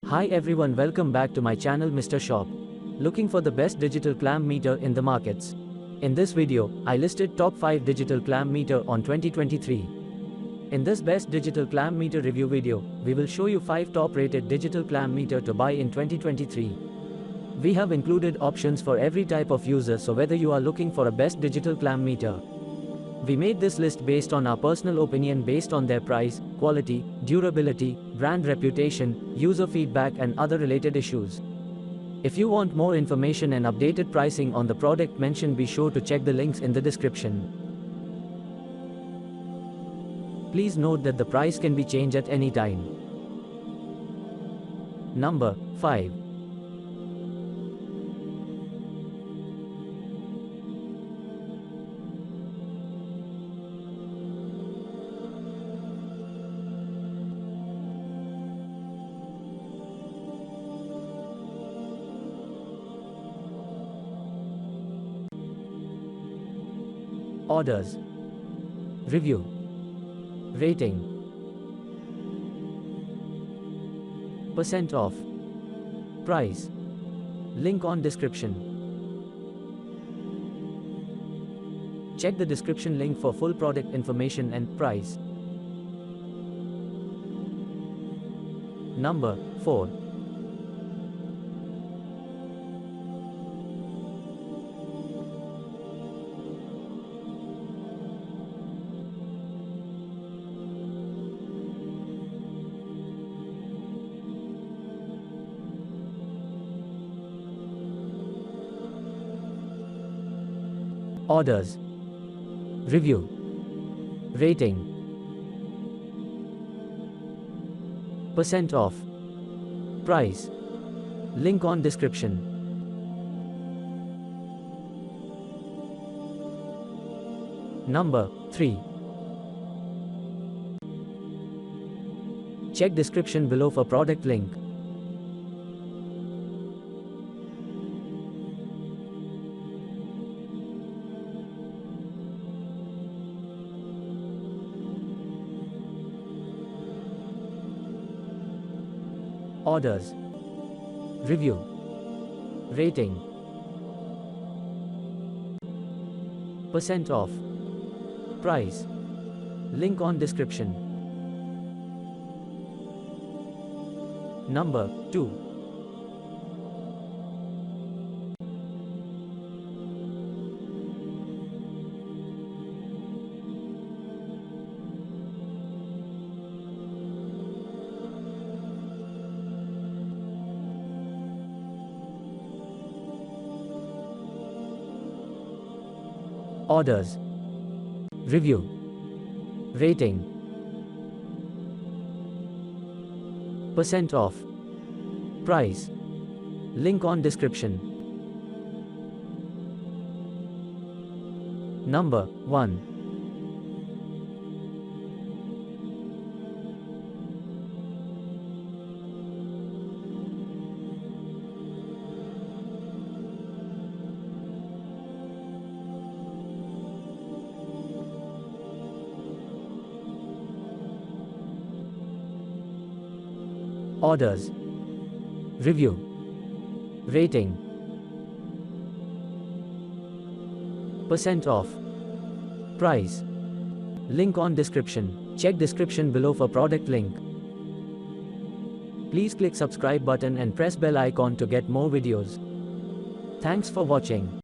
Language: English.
Hi everyone, welcome back to my channel Mr. Shop. Looking for the best digital clamp meter in the markets. In this video, I listed top 5 digital clamp meter on 2023. In this best digital clamp meter review video, we will show you 5 top rated digital clamp meter to buy in 2023. We have included options for every type of user, so whether you are looking for a best digital clamp meter. We made this list based on our personal opinion based on their price, quality, durability, brand reputation, user feedback and other related issues. If you want more information and updated pricing on the product mentioned, be sure to check the links in the description. Please note that the price can be changed at any time. Number 5. Orders, review, rating, percent off, price, link on description. Check the description link for full product information and price. Number 4. Orders, review, rating, percent off, price, link on description. Number 3. Check description below for product link. Orders, review, rating, percent off, price, link on description. Number 2. Orders, review, rating, percent off, price, link on description. Number 1. Orders, review, rating, percent off, price, link on description. Check description below for product link. Please click subscribe button and press bell icon to get more videos. Thanks for watching.